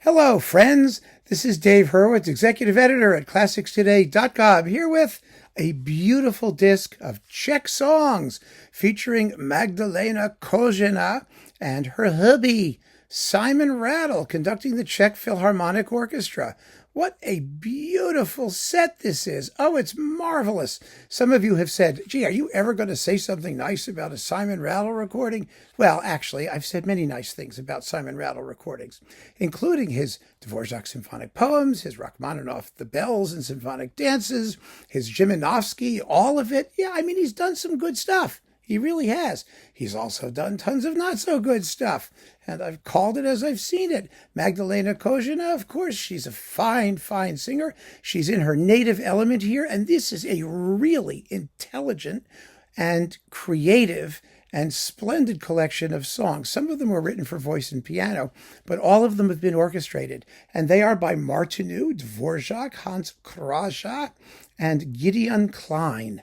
Hello, friends. This is Dave Hurwitz, executive editor at ClassicsToday.com, here with a beautiful disc of Czech songs featuring Magdalena Kožená and her hubby, Simon Rattle, conducting the Czech Philharmonic Orchestra. What a beautiful set this is. Oh, it's marvelous. Some of you have said, gee, are you ever going to say something nice about a Simon Rattle recording? Well, actually, I've said many nice things about Simon Rattle recordings, including his Dvořák symphonic poems, his Rachmaninoff The Bells and Symphonic Dances, his Jimenovsky, all of it. Yeah, I mean, he's done some good stuff. He really has. He's also done tons of not so good stuff. And I've called it as I've seen it. Magdalena Kožená, of course, she's a fine, fine singer. She's in her native element here. And this is a really intelligent and creative and splendid collection of songs. Some of them were written for voice and piano, but all of them have been orchestrated. And they are by Martinu, Dvořák, Hans Krasa, and Gideon Klein.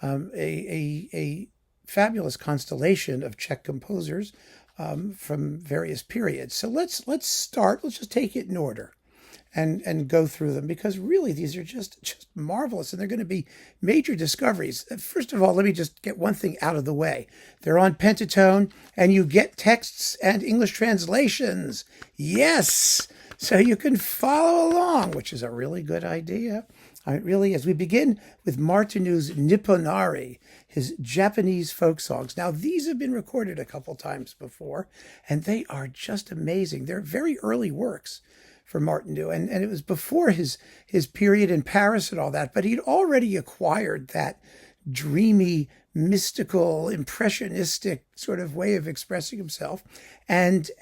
A fabulous constellation of Czech composers from various periods. So let's start. Let's just take it in order and go through them, because really these are just marvelous, and they're going to be major discoveries. First of all, let me just get one thing out of the way. They're on PentaTone, and you get texts and English translations. Yes! So you can follow along, which is a really good idea. Really, as we begin with Martinu's Nipponari, his Japanese folk songs. Now, these have been recorded a couple times before, and they are just amazing. They're very early works for Martinu, and it was before his period in Paris and all that, but he'd already acquired that dreamy, mystical, impressionistic sort of way of expressing himself, and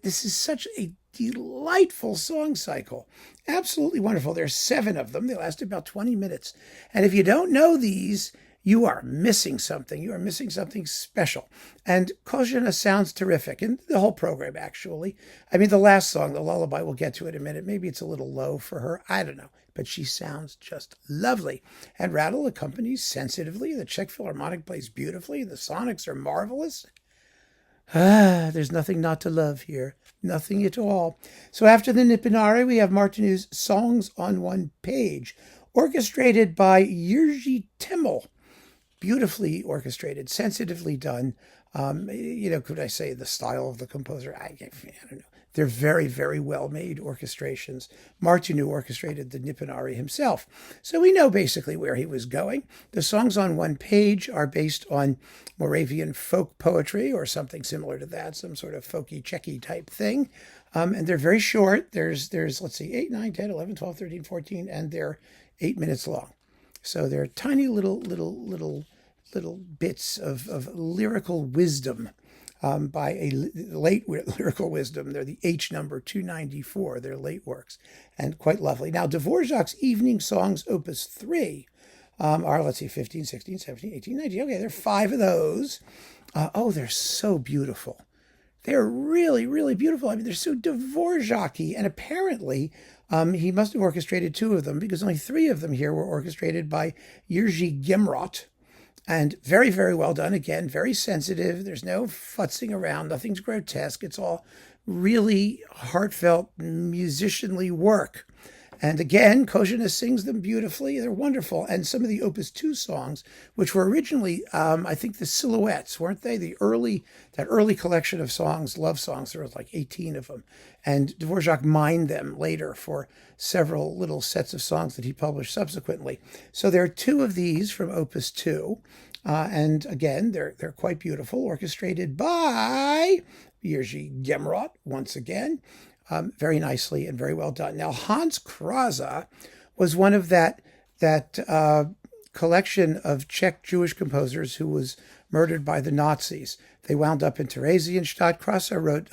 this is such a delightful song cycle. Absolutely wonderful. There's 7 of them. They last about 20 minutes. And if you don't know these, you are missing something. You are missing something special. And Kožená sounds terrific, and the whole program, actually. I mean, the last song, the lullaby, we'll get to it in a minute. Maybe it's a little low for her. I don't know. But she sounds just lovely. And Rattle accompanies sensitively. The Czech Philharmonic plays beautifully. The sonics are marvelous. There's nothing not to love here. Nothing at all. So after the Nipponari, we have Martinu's Songs on One Page, orchestrated by Jiří Timmel. Beautifully orchestrated, sensitively done. Could I say the style of the composer? I don't know. They're very, very well-made orchestrations. Martinu orchestrated the Nipponari himself. So we know basically where he was going. The songs on one page are based on Moravian folk poetry or something similar to that, some sort of folky, Czechy type thing. And they're very short. There's let's see, 8, 9, 10, 11, 12, 13, 14, and they're 8 minutes long. So they're tiny little bits of lyrical wisdom. By a late lyrical wisdom. They're the H number 294. They're late works, and quite lovely. Now, Dvořák's Evening Songs, Opus 3, are, 15, 16, 17, 18, 19. Okay, there are 5 of those. They're so beautiful. They're really, really beautiful. I mean, they're so Dvořáky, and apparently he must have orchestrated 2 of them, because only 3 of them here were orchestrated by Jiří Gemrot. And very, very well done. Again, very sensitive. There's no futzing around. Nothing's grotesque. It's all really heartfelt, musicianly work. And again, Kožená sings them beautifully. They're wonderful. And some of the Opus 2 songs, which were originally, I think, the Silhouettes, weren't they? That early collection of songs, love songs. There was like 18 of them. And Dvořák mined them later for several little sets of songs that he published subsequently. So there are 2 of these from Opus 2. And again, they're quite beautiful, orchestrated by Jiří Gemrot, once again. Very nicely and very well done. Now, Hans Krasa was one of that collection of Czech Jewish composers who was murdered by the Nazis. They wound up in Theresienstadt. Krasa wrote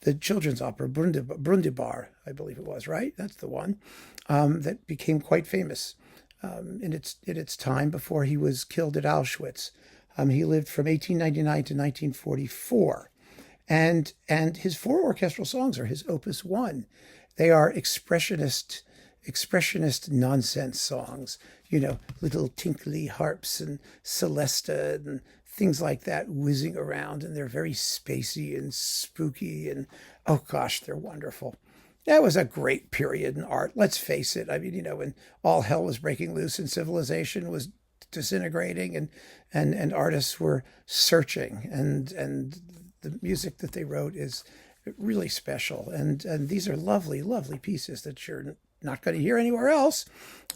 the children's opera, Brundibar, I believe it was, right? That's the one that became quite famous in its time before he was killed at Auschwitz. He lived from 1899 to 1944. And his 4 orchestral songs are his Opus 1. They are expressionist nonsense songs, little tinkly harps and celesta and things like that whizzing around, and they're very spacey and spooky, and oh gosh, they're wonderful. That was a great period in art. Let's face it. I mean, when all hell was breaking loose and civilization was disintegrating, and artists were searching, and the music that they wrote is really special. And these are lovely, lovely pieces that you're not going to hear anywhere else,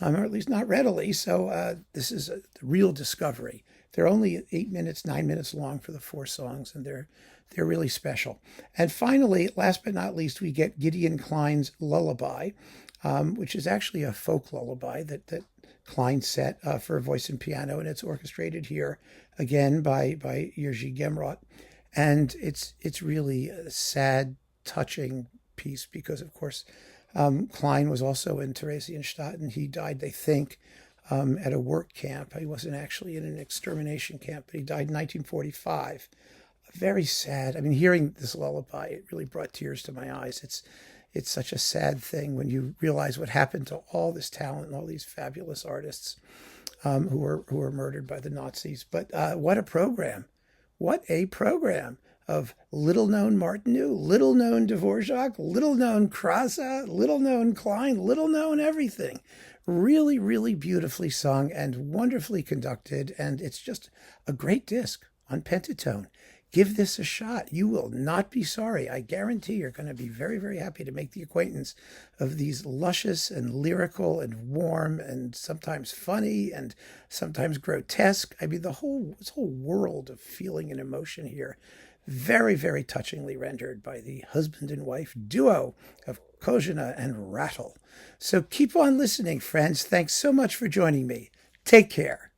or at least not readily. So this is a real discovery. They're only 8 minutes, 9 minutes long for the 4 songs, and they're really special. And finally, last but not least, we get Gideon Klein's Lullaby, which is actually a folk lullaby that Klein set for voice and piano, and it's orchestrated here again by Jiří Gemrot. And it's really a sad, touching piece because, of course, Klein was also in Theresienstadt, and he died, they think, at a work camp. He wasn't actually in an extermination camp, but he died in 1945. Very sad. I mean, hearing this lullaby, it really brought tears to my eyes. It's such a sad thing when you realize what happened to all this talent and all these fabulous artists who were murdered by the Nazis. But what a program. What a program of little-known Martinu, little-known Dvořák, little-known Krasa, little-known Klein, little-known everything. Really, really beautifully sung and wonderfully conducted, and it's just a great disc on PentaTone. Give this a shot. You will not be sorry. I guarantee you're going to be very, very happy to make the acquaintance of these luscious and lyrical and warm and sometimes funny and sometimes grotesque. I mean, this whole world of feeling and emotion here. Very, very touchingly rendered by the husband and wife duo of Kožená and Rattle. So keep on listening, friends. Thanks so much for joining me. Take care.